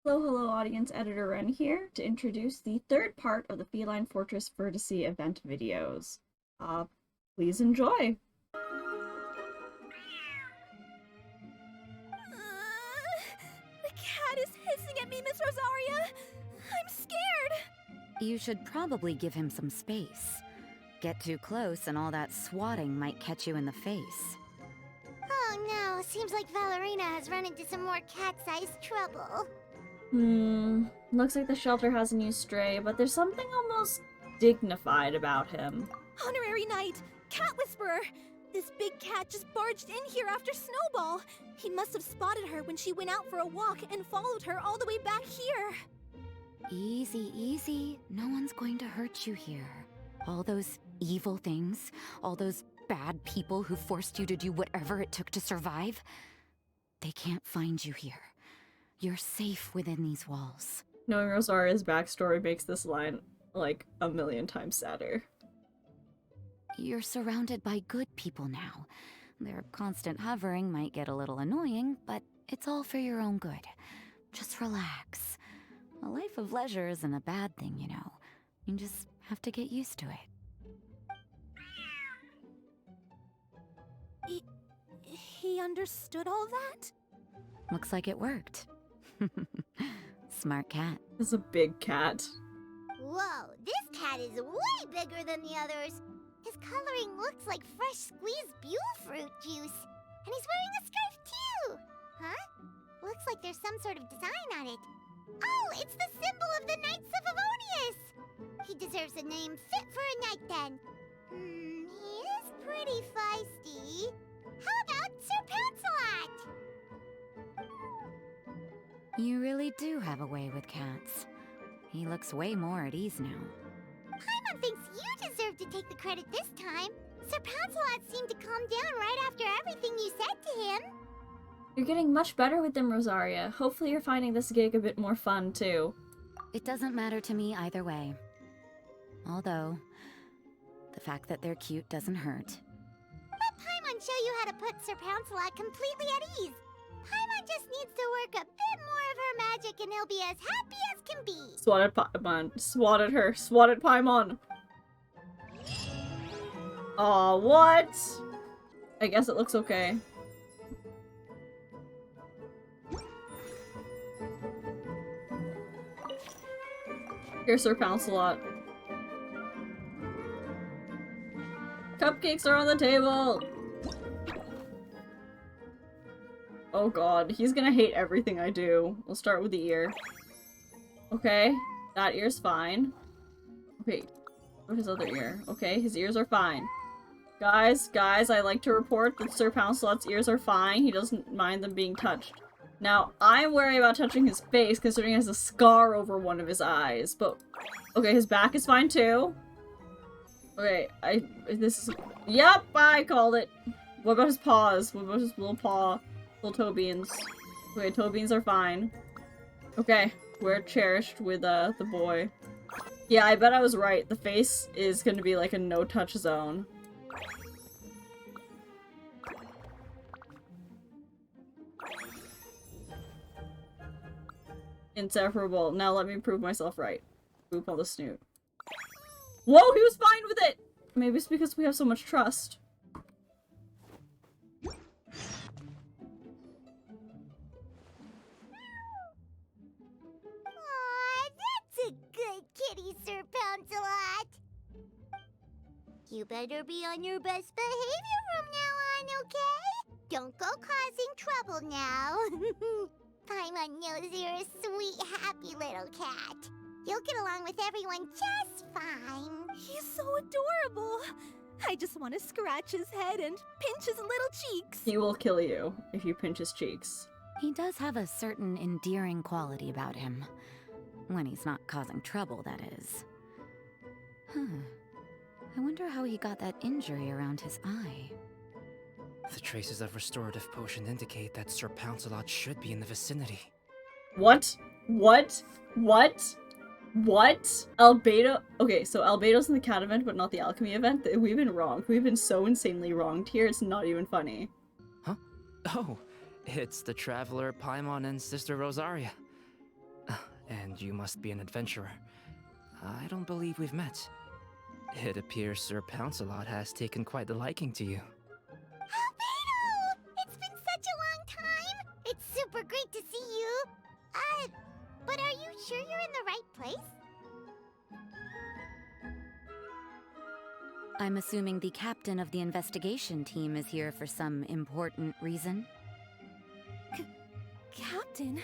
Hello, hello, audience. Editor Ren here to introduce the third part of the Feline Fortress Furrdyssey event videos. Please enjoy. The cat is hissing at me, Miss Rosaria. I'm scared. You should probably give him some space. Get too close and all that swatting might catch you in the face. Oh no, seems like Valerina has run into some more cat-sized trouble. Looks like the shelter has a new stray, but there's something almost dignified about him. Honorary Knight, Cat Whisperer. This big cat just barged in here after Snowball. He must have spotted her when she went out for a walk and followed her all the way back here. Easy, easy. No one's going to hurt you here. All those evil things, all those bad people who forced you to do whatever it took to survive, they can't find you here. You're safe within these walls. Knowing Rosaria's backstory makes this line, like, a million times sadder. You're surrounded by good people now. Their constant hovering might get a little annoying, but it's all for your own good. Just relax. A life of leisure isn't a bad thing, you know. You just have to get used to it. He understood all that? Looks like it worked. Smart cat. It's a big cat. Whoa, this cat is way bigger than the others. His coloring looks like fresh squeezed buell fruit juice. And he's wearing a scarf too! Huh? Looks like there's some sort of design on it. Oh, it's the symbol of the Knights of Avonius! He deserves a name fit for a knight then. He is pretty feisty. How about Sir Pouncelot? You really do have a way with cats. He looks way more at ease now. Paimon thinks you deserve to take the credit this time. Sir Pouncelot seemed to calm down right after everything you said to him. You're getting much better with them, Rosaria. Hopefully you're finding this gig a bit more fun, too. It doesn't matter to me either way. Although, the fact that they're cute doesn't hurt. Let Paimon show you how to put Sir Pouncelot completely at ease. Paimon just needs to work a bit more of her magic and he'll be as happy as can be. Swatted Paimon. Swatted her. Swatted Paimon. Aw, what? I guess it looks okay. Here's Sir Pouncelot. Cupcakes are on the table! Oh god, he's gonna hate everything I do. We'll start with the ear. Okay, that ear's fine. Okay, what his other ear? Okay, his ears are fine. Guys, I like to report that Sir Pouncelot's ears are fine. He doesn't mind them being touched. Now, I'm worried about touching his face, considering he has a scar over one of his eyes, but... Okay, his back is fine, too. Okay, this is... Yep, I called it! What about his paws? What about his little paw? Little toe beans. Okay, toe beans are fine. Okay, we're cherished with, the boy. Yeah, I bet I was right. The face is gonna be like a no-touch zone. Inseparable. Now let me prove myself right. Boop on the snoot. Whoa, he was fine with it! Maybe it's because we have so much trust. Aw, that's a good kitty, Sir Pouncelot. You better be on your best behavior from now on, okay? Don't go causing trouble now. Paimon knows you're a sweet, happy little cat. You'll get along with everyone just fine. He's so adorable. I just want to scratch his head and pinch his little cheeks. He will kill you if you pinch his cheeks. He does have a certain endearing quality about him. When he's not causing trouble, that is. I wonder how he got that injury around his eye. The traces of restorative potion indicate that Sir Pouncelot should be in the vicinity. What? What? What? What? Albedo? Okay, so Albedo's in the cat event, but not the alchemy event. We've been wronged. We've been so insanely wronged here, it's not even funny. Huh? Oh, it's the Traveler, Paimon, and Sister Rosaria. you must be an adventurer. I don't believe we've met. It appears Sir Pouncelot has taken quite a liking to you. Albedo! It's been such a long time! It's super great to see you! But are you sure you're in the right place? I'm assuming the captain of the investigation team is here for some important reason. Captain?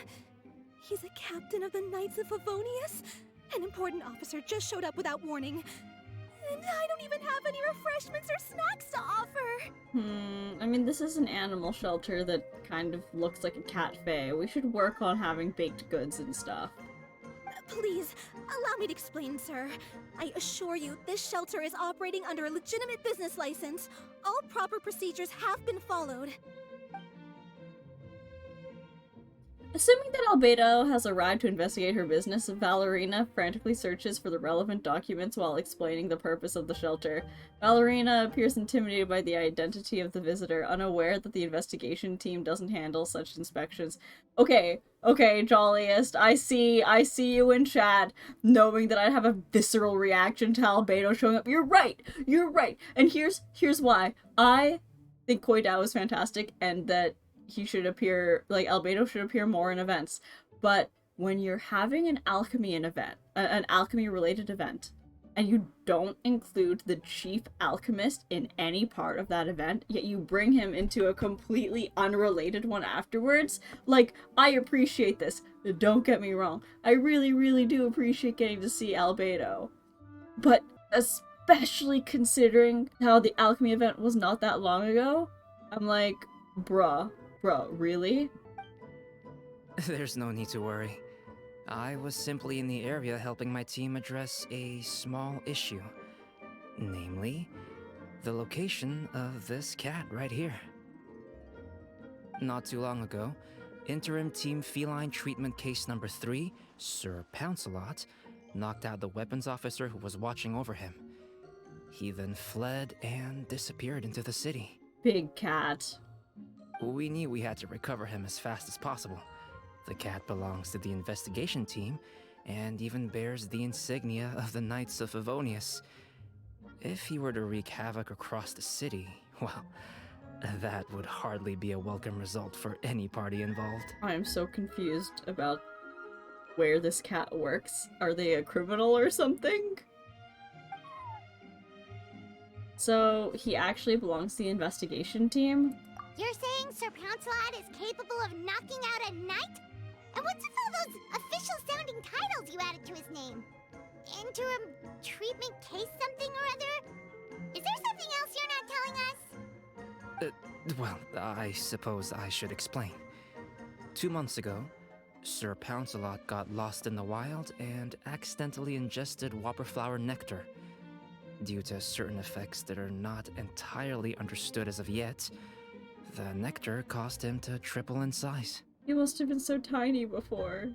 He's a captain of the Knights of Favonius? An important officer just showed up without warning. And I don't even have any refreshments or snacks to offer! I mean, this is an animal shelter that kind of looks like a cafe. We should work on having baked goods and stuff. Please, allow me to explain, sir. I assure you, this shelter is operating under a legitimate business license. All proper procedures have been followed. Assuming that Albedo has arrived to investigate her business, Valerina frantically searches for the relevant documents while explaining the purpose of the shelter. Valerina appears intimidated by the identity of the visitor, unaware that the investigation team doesn't handle such inspections. Okay, Jolliest, I see you in chat, knowing that I'd have a visceral reaction to Albedo showing up. You're right, and here's why. I think Koidao is fantastic, and that he should appear, like, Albedo should appear more in events. But when you're having an alchemy related event, and you don't include the chief alchemist in any part of that event, yet you bring him into a completely unrelated one afterwards, like, I appreciate this. Don't get me wrong. I really, really do appreciate getting to see Albedo. But especially considering how the alchemy event was not that long ago, I'm like, Bro, really? There's no need to worry. I was simply in the area helping my team address a small issue. Namely, the location of this cat right here. Not too long ago, Interim Team Feline Treatment Case Number 3, Sir Pouncelot, knocked out the weapons officer who was watching over him. He then fled and disappeared into the city. Big cat. We knew we had to recover him as fast as possible. The cat belongs to the investigation team, and even bears the insignia of the Knights of Favonius. If he were to wreak havoc across the city, well, that would hardly be a welcome result for any party involved. I am so confused about where this cat works. Are they a criminal or something? So, he actually belongs to the investigation team? You're saying Sir Pouncelot is capable of knocking out a knight? And what's with all those official-sounding titles you added to his name? Interim treatment case something or other? Is there something else you're not telling us? Well, I suppose I should explain. 2 months ago, Sir Pouncelot got lost in the wild and accidentally ingested whopperflower nectar. Due to certain effects that are not entirely understood as of yet, the nectar caused him to triple in size. He must have been so tiny before.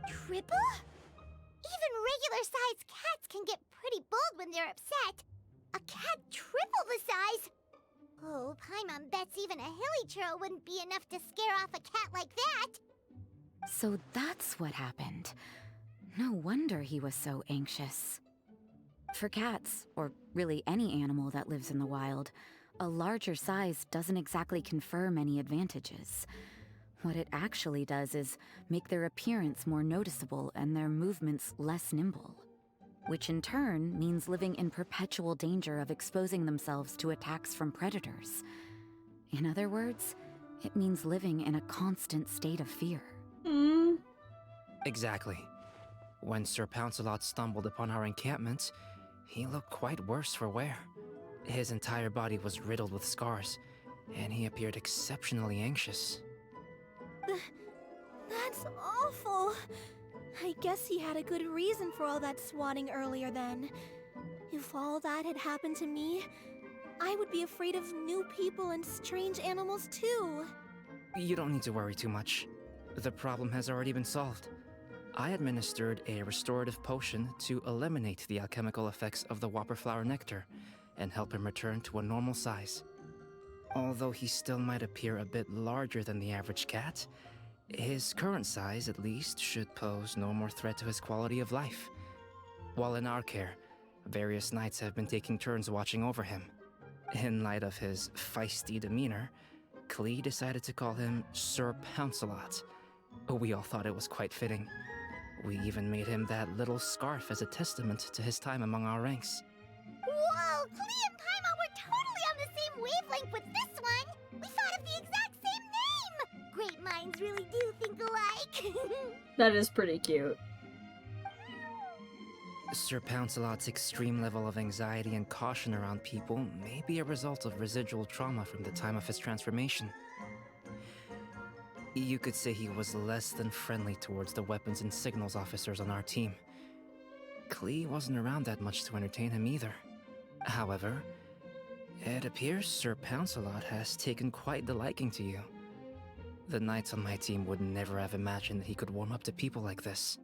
Triple? Even regular-sized cats can get pretty bold when they're upset. A cat triple the size? Oh, Paimon bets even a hilly churl wouldn't be enough to scare off a cat like that. So that's what happened. No wonder he was so anxious. For cats, or really any animal that lives in the wild, a larger size doesn't exactly confer many advantages. What it actually does is make their appearance more noticeable and their movements less nimble, which in turn means living in perpetual danger of exposing themselves to attacks from predators. In other words, it means living in a constant state of fear. Exactly. When Sir Pouncelot stumbled upon our encampment, he looked quite worse for wear. His entire body was riddled with scars, and he appeared exceptionally anxious. That's awful. I guess he had a good reason for all that swatting earlier then. If all that had happened to me, I would be afraid of new people and strange animals too. You don't need to worry too much. The problem has already been solved. I administered a restorative potion to eliminate the alchemical effects of the whopperflower nectar and help him return to a normal size. Although he still might appear a bit larger than the average cat, His current size, at least, should pose no more threat to his quality of life. While in our care, various knights have been taking turns watching over him. In light of his feisty demeanor, Klee decided to call him Sir Pouncelot. We all thought it was quite fitting. We even made him that little scarf as a testament to his time among our ranks. Whoa, Klee and Paimon were totally on the same wavelength with this one! We thought of the exact same name! Great minds really do think alike! That is pretty cute. Sir Pouncelot's extreme level of anxiety and caution around people may be a result of residual trauma from the time of his transformation. You could say he was less than friendly towards the weapons and signals officers on our team. Klee wasn't around that much to entertain him either. However, it appears Sir Pouncelot has taken quite the liking to you. The knights on my team would never have imagined that he could warm up to people like this.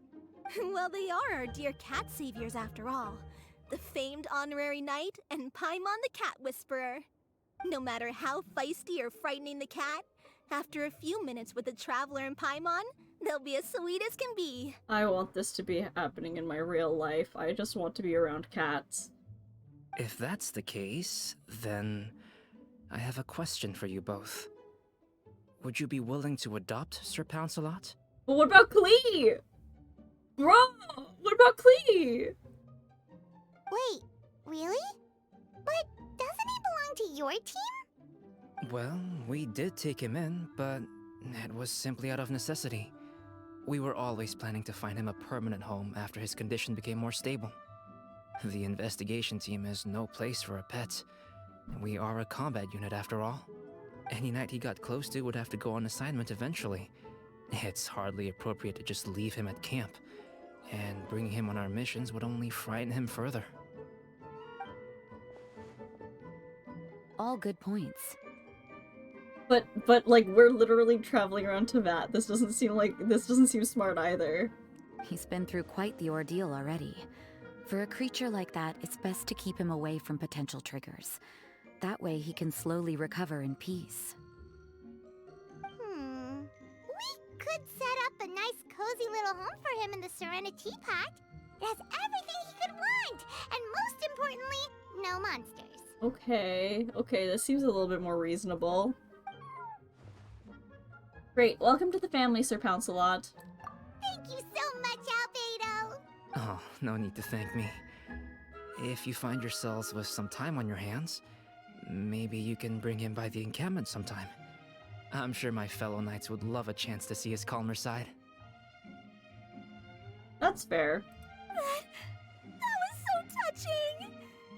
Well, they are our dear cat saviors after all. The famed honorary knight and Paimon the cat whisperer. No matter how feisty or frightening the cat, after a few minutes with the traveler and Paimon, they'll be as sweet as can be. I want this to be happening in my real life. I just want to be around cats. If that's the case, then I have a question for you both. Would you be willing to adopt Sir Pouncelot? But what about Klee? Bro, what about Klee? Wait, really? But doesn't he belong to your team? Well, we did take him in, but it was simply out of necessity. We were always planning to find him a permanent home after his condition became more stable. The investigation team is no place for a pet. We are a combat unit after all. Any knight he got close to would have to go on assignment eventually. It's hardly appropriate to just leave him at camp, and bringing him on our missions would only frighten him further. All good points. But like, we're literally traveling around Teyvat. This doesn't seem smart either. He's been through quite the ordeal already. For a creature like that, it's best to keep him away from potential triggers. That way he can slowly recover in peace. We could set up a nice cozy little home for him in the Serenity Pact. It has everything he could want, and most importantly, no monsters. Okay, this seems a little bit more reasonable. Great, welcome to the family, Sir Pouncelot. Thank you so much, Albedo! Oh, no need to thank me. If you find yourselves with some time on your hands, maybe you can bring him by the encampment sometime. I'm sure my fellow knights would love a chance to see his calmer side. That's fair. That was so touching!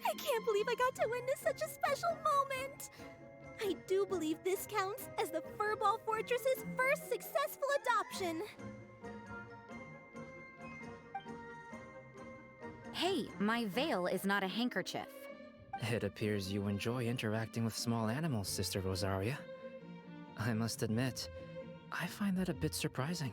I can't believe I got to witness such a special moment! I do believe this counts as the Furball Fortress's first successful adoption! Hey, my veil is not a handkerchief. It appears you enjoy interacting with small animals, Sister Rosaria. I must admit, I find that a bit surprising.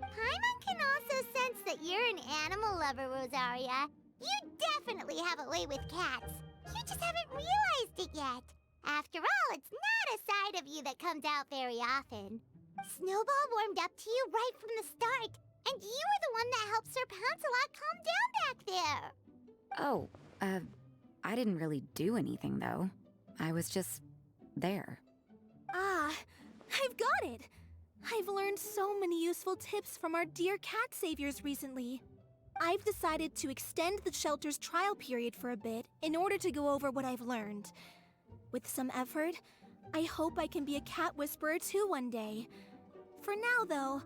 Paimon can also sense that you're an animal lover, Rosaria. You definitely have a way with cats. You just haven't realized it yet. After all, it's not a side of you that comes out very often. Snowball warmed up to you right from the start, and you were the one that helped Sir Pouncelot calm down back there. Oh, I didn't really do anything though. I was just there. Ah, I've got it! I've learned so many useful tips from our dear cat saviors recently. I've decided to extend the shelter's trial period for a bit in order to go over what I've learned. With some effort, I hope I can be a cat whisperer too one day. For now, though,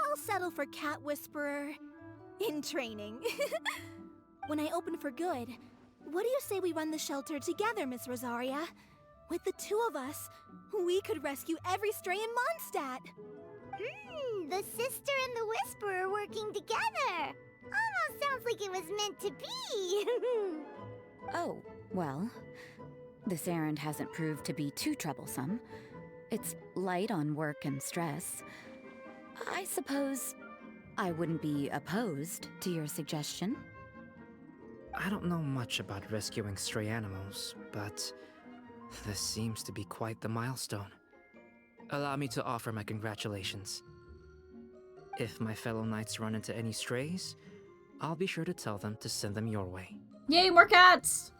I'll settle for cat whisperer in training. When I open for good, what do you say we run the shelter together, Miss Rosaria? With the two of us, we could rescue every stray in Mondstadt. The sister and the whisperer working together. Almost sounds like it was meant to be. Oh, well, this errand hasn't proved to be too troublesome. It's light on work and stress. I suppose I wouldn't be opposed to your suggestion. I don't know much about rescuing stray animals, but this seems to be quite the milestone. Allow me to offer my congratulations. If my fellow knights run into any strays, I'll be sure to tell them to send them your way. Yay, more cats!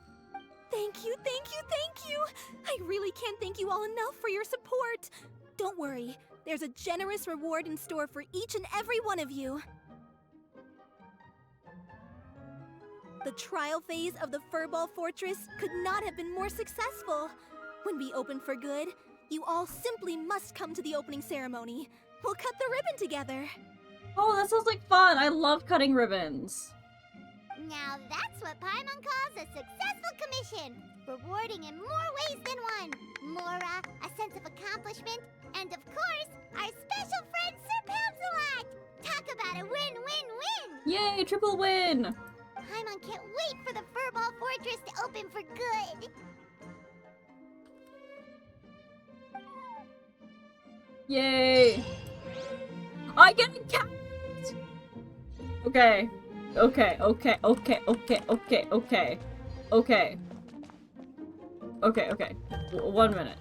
Thank you, thank you, thank you! I really can't thank you all enough for your support. Don't worry, there's a generous reward in store for each and every one of you. The trial phase of the Furball Fortress could not have been more successful. When we open for good, you all simply must come to the opening ceremony. We'll cut the ribbon together. Oh, that sounds like fun! I love cutting ribbons. Now that's what Paimon calls a successful commission. Rewarding in more ways than one. Mora, a sense of accomplishment, and of course, our special friend Sir Pouncelot! Talk about a win-win-win! Yay, triple win! Paimon can't wait for the Furball Fortress to open for good! Yay! I get a cat! Okay. Okay. 1 minute.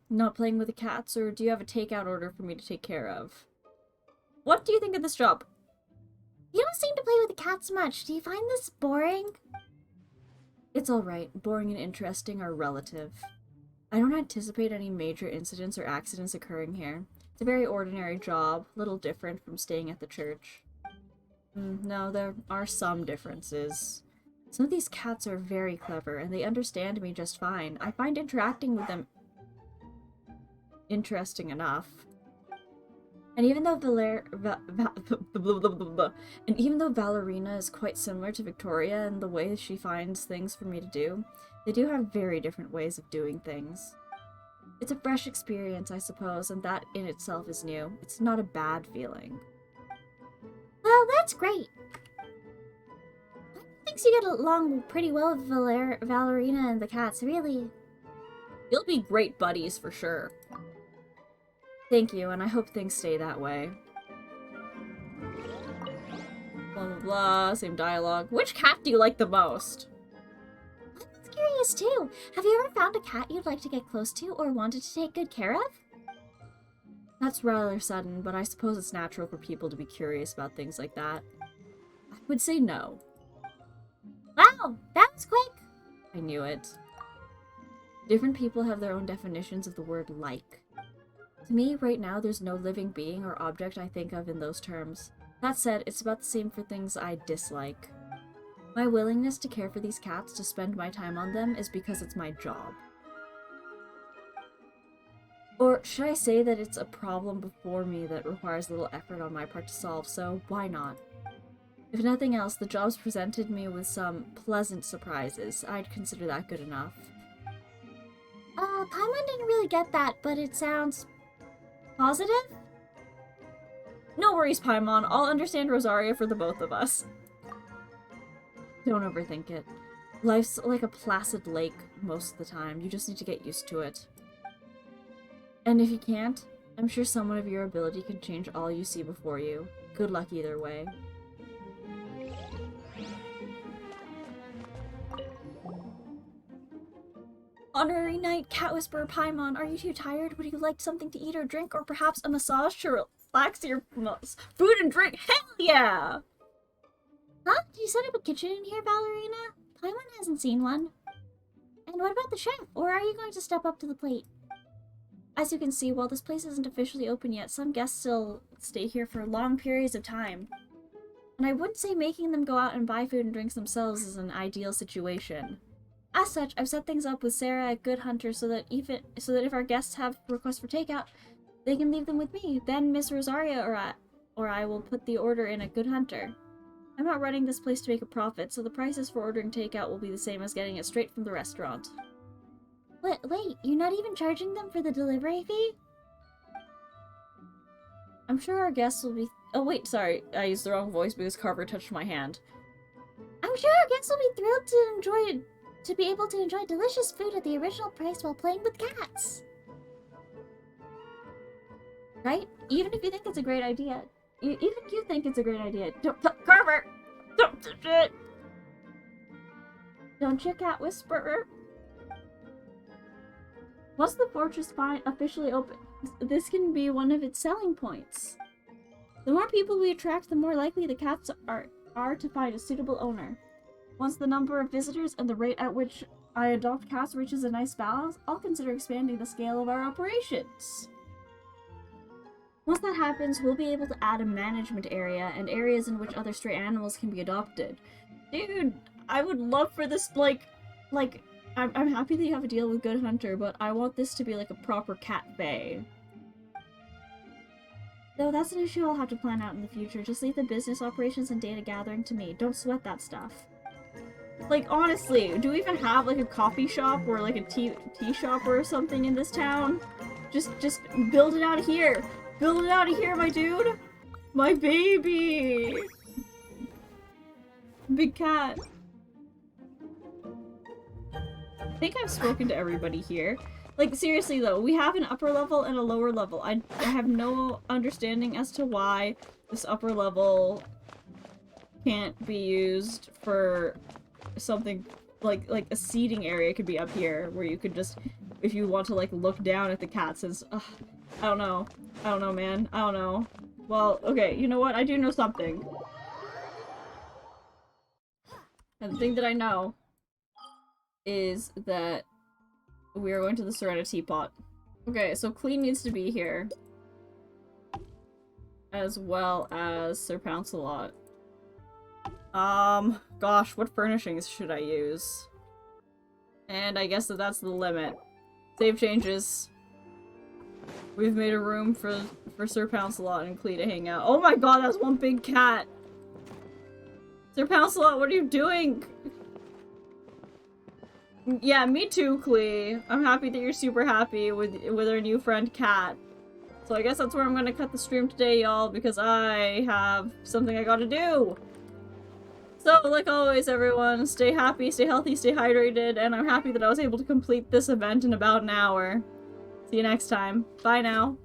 Not playing with the cats, or do you have a takeout order for me to take care of? What do you think of this job? You don't seem to play with the cats much. Do you find this boring? It's alright. Boring and interesting are relative. I don't anticipate any major incidents or accidents occurring here. It's a very ordinary job, little different from staying at the church. No, there are some differences. Some of these cats are very clever, and they understand me just fine. I find interacting with them interesting enough. And even though Valerina is quite similar to Victoria in the way she finds things for me to do, they do have very different ways of doing things. It's a fresh experience, I suppose, and that in itself is new. It's not a bad feeling. Well, that's great. Thinks you get along pretty well with Valerina and the cats, really. You'll be great buddies for sure. Thank you, and I hope things stay that way. Blah blah blah, same dialogue. Which cat do you like the most? I'm curious too. Have you ever found a cat you'd like to get close to or wanted to take good care of? That's rather sudden, but I suppose it's natural for people to be curious about things like that. I would say no. Wow, that was quick. I knew it. Different people have their own definitions of the word like. To me, right now, there's no living being or object I think of in those terms. That said, it's about the same for things I dislike. My willingness to care for these cats, to spend my time on them, is because it's my job. Or should I say that it's a problem before me that requires little effort on my part to solve, so why not? If nothing else, the job's presented me with some pleasant surprises. I'd consider that good enough. Paimon didn't really get that, but it sounds positive? No worries, Paimon. I'll understand Rosaria for the both of us. Don't overthink it. Life's like a placid lake most of the time. You just need to get used to it. And if you can't, I'm sure someone of your ability can change all you see before you. Good luck either way. Honorary Knight, Cat Whisperer Paimon, are you too tired? Would you like something to eat or drink, or perhaps a massage to relax your food and drink? Hell yeah! Huh? Did you set up a kitchen in here, Valerina? Paimon hasn't seen one. And what about the chef? Or are you going to step up to the plate? As you can see, while this place isn't officially open yet, some guests still stay here for long periods of time. And I wouldn't say making them go out and buy food and drinks themselves is an ideal situation. As such, I've set things up with Sarah at Good Hunter so that if our guests have requests for takeout, they can leave them with me. Then Miss Rosaria or I will put the order in at Good Hunter. I'm not running this place to make a profit, so the prices for ordering takeout will be the same as getting it straight from the restaurant. Wait, you're not even charging them for the delivery fee? I'm sure our guests will be— oh wait, sorry, I used the wrong voice because Carver touched my hand. I'm sure our guests will be thrilled to be able to enjoy delicious food at the original price while playing with cats. Right? Even if you think it's a great idea. Even if you think it's a great idea. Carver! Don't do it! Don't you, Cat Whisperer? Once the fortress officially open, This can be one of its selling points. The more people we attract, the more likely the cats are to find a suitable owner. Once the number of visitors and the rate at which I adopt cats reaches a nice balance, I'll consider expanding the scale of our operations. Once that happens, we'll be able to add a management area and areas in which other stray animals can be adopted. Dude, I would love for this, I'm happy that you have a deal with Good Hunter, but I want this to be like a proper cat bay. Though that's an issue I'll have to plan out in the future. Just leave the business operations and data gathering to me. Don't sweat that stuff. Like, honestly, do we even have, like, a coffee shop or, like, a tea shop or something in this town? Just build it out of here! Build it out of here, my dude! My baby! Big cat. I think I've spoken to everybody here. Like, seriously though, we have an upper level and a lower level. I have no understanding as to why this upper level can't be used for something like a seating area could be up here where you could just, if you want to like look down at the cats, I don't know, man, I don't know. Well, okay, you know what, I do know something. And the thing that I know is that we are going to the Serena Teapot. Okay, so Clean needs to be here. As well as Sir Pouncelot. Gosh, what furnishings should I use? And I guess that's the limit. Save changes. We've made a room for Sir Pouncelot and Clee to hang out. Oh my god, that's one big cat! Sir Pouncelot, what are you doing? Yeah, me too, Clee. I'm happy that you're super happy with our new friend, Cat. So I guess that's where I'm gonna cut the stream today, y'all, because I have something I gotta do. So, like always, everyone, stay happy, stay healthy, stay hydrated, and I'm happy that I was able to complete this event in about an hour. See you next time. Bye now.